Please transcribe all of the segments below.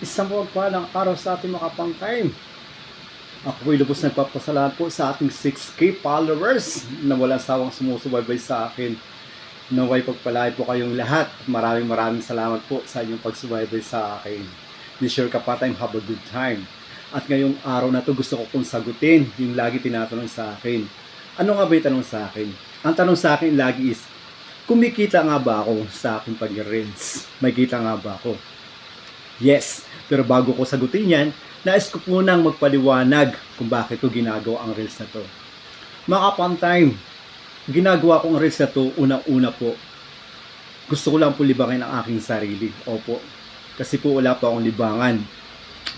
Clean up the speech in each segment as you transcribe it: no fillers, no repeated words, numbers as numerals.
Isang mapagpalang araw sa ating mga kapang-time. Ako po'y lubos nagpapasalamat po sa ating 6K followers na walang sawang sumusubaybay sa akin. Naway pagpalain po kayong lahat. Maraming salamat po sa inyong pagsubaybay sa akin. This your kapatime, have a good time. At ngayong araw na to gusto ko pong sagutin yung lagi tinatanong sa akin. Ano nga ba yung tanong sa akin? Ang tanong sa akin lagi is, kumikita nga ba ako sa aking pag-reels? May kita nga ba ako? Yes, pero bago ko sagutin yan, nais ko po nang magpaliwanag kung bakit ko ginagawa ang reels na to. Mga kapantime, ginagawa ko ang reels na to, unang-una po, gusto ko lang po libangin ang aking sarili. Opo, kasi po wala pa akong libangan.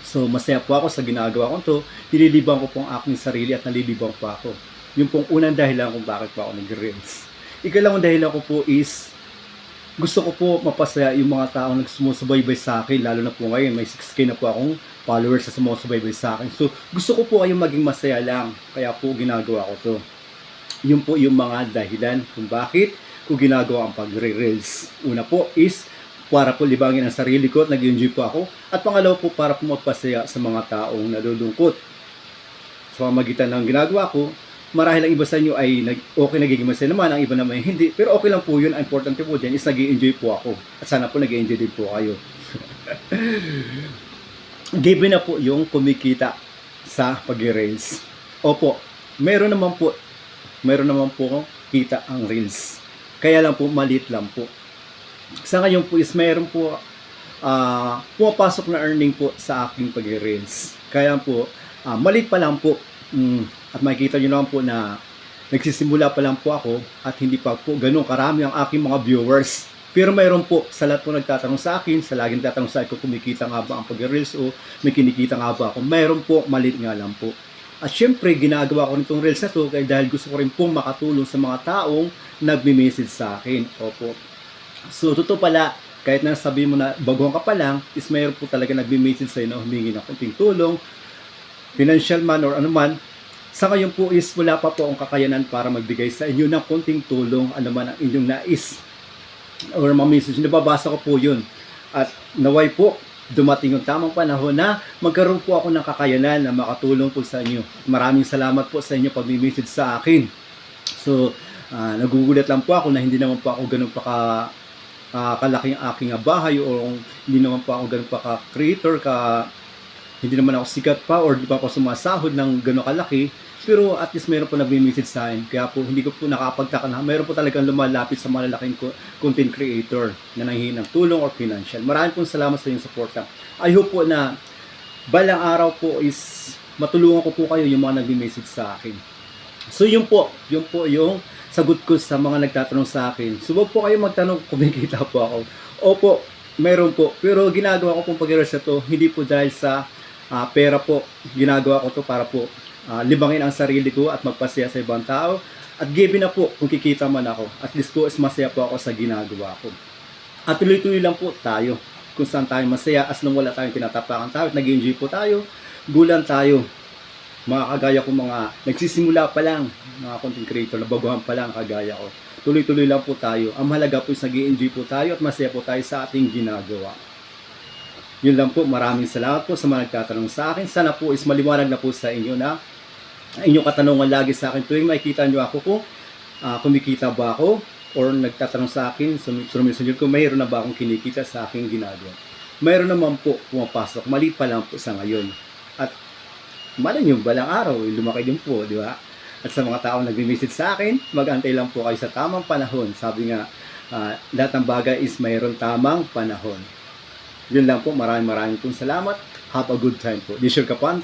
So masaya po ako sa ginagawa ko to, nililibang ko po ang aking sarili at nalilibang pa ako. Yung pong unang dahilan kung bakit pa ako nag-reels. Ikalawang dahilan ko po is, gusto ko po mapasaya yung mga taong nagsumusubaybay sa akin, lalo na po ngayon, may 6K na po akong followers na sumusubaybay sa akin. So, gusto ko po kayong maging masaya lang, kaya po ginagawa ko to. Yun po yung mga dahilan kung bakit ko ginagawa ang pagre-reels. Una po is, para po libangin ang sarili ko at nag-enjoy po ako. At pangalawa po, para po magpasaya sa mga taong nalulungkot. Sa pamamagitan ng ginagawa ko, marahil ang iba sa inyo ay okay, nagiging masaya naman, ang iba naman hindi. Pero okay lang po yun. Ang importante po dyan is nag-i-enjoy po ako. At sana po nag-i-enjoy din po kayo. Given na po yung kumikita sa pag-reels. Opo, meron naman po kita ang reels. Kaya lang po, maliit lang po. Sa ngayon po is meron po pumapasok na earning po sa aking pag-reels. Kaya po, maliit pa lang po. At makikita nyo naman po na nagsisimula pa lang po ako at hindi pa po ganun karami ang aking mga viewers. Pero mayroon po sa lahat po nagtatanong sa akin, sa laging tatanong sa akin kung kumikita nga ba ang pag-reels o may kinikita nga ba ako. Mayroon po, maliit nga lang po. At syempre, ginagawa ko nitong reels na to dahil gusto ko rin pong makatulong sa mga taong nagme-message sa akin. Opo. So, totoo pala, kahit na sabihin mo na baguhan ka pa lang, is mayroon po talaga nagme-message sa'yo na humingi ng konting tulong, financial man or ano man. Sa ngayon po is wala pa po ang kakayanan para magbigay sa inyo ng konting tulong, ano man ang inyong nais or ma-message. Nababasa ko po yun. At naway po, dumating yung tamang panahon na magkaroon po ako ng kakayanan na makatulong po sa inyo. Maraming salamat po sa inyo pag message sa akin. So, nagugulat lang po ako na hindi naman po ako ganun pa kalaki ang aking bahay o hindi naman po ako ganun pa ka-creator, hindi naman ako sikat pa or di pa ako sumasahod ng gano'ng kalaki, pero at least mayroon po nagme-message sa akin. Kaya po hindi ko po nakapagtaka na mayroon po talagang lumalapit sa malalaking content creator na nanghihingi ng tulong or financial. Maraming po salamat sa inyong suporta. I hope po na balang araw po is matulungan ko po kayo yung mga nagme-message sa akin. So yun po yung sagot ko sa mga nagtatanong sa akin. Subok po kayo magtanong kung kumikita po ako. Opo, mayroon po. Pero ginagawa ko pong pag-reels na to, hindi po dahil sa pera po. Ginagawa ko to para po libangin ang sarili ko at magpasaya sa ibang tao. At given na po kung kikita man ako, at least po is masaya po ako sa ginagawa ko. At tuloy-tuloy lang po tayo kung saan tayo masaya as nung wala tayong tinatapakan tayo at nag-enjoy po tayo, gulan tayo. Mga kagaya ko, mga nagsisimula pa lang, mga content creator na baguhan pa lang kagaya ko. Tuloy-tuloy lang po tayo. Ang mahalaga po is nag-enjoy po tayo at masaya po tayo sa ating ginagawa. Yun lang po, maraming salamat po sa mga nagtatanong sa akin. Sana po is maliwanag na po sa inyo na inyong katanungan lagi sa akin tuwing makikita nyo ako kung kumikita ba ako or nagtatanong sa akin, sumisunod ko, mayroon na ba akong kinikita sa aking ginagawa. Mayroon naman po pumapasok, mali pa lang po sa ngayon. At malay nyo, balang araw, lumaki din po, di ba? At sa mga taong nag-message sa akin, mag-antay lang po kayo sa tamang panahon. Sabi nga, lahat ng bagay is mayroon tamang panahon. Yun lang po, maraming pong salamat. Have a good time po. This your Kapan.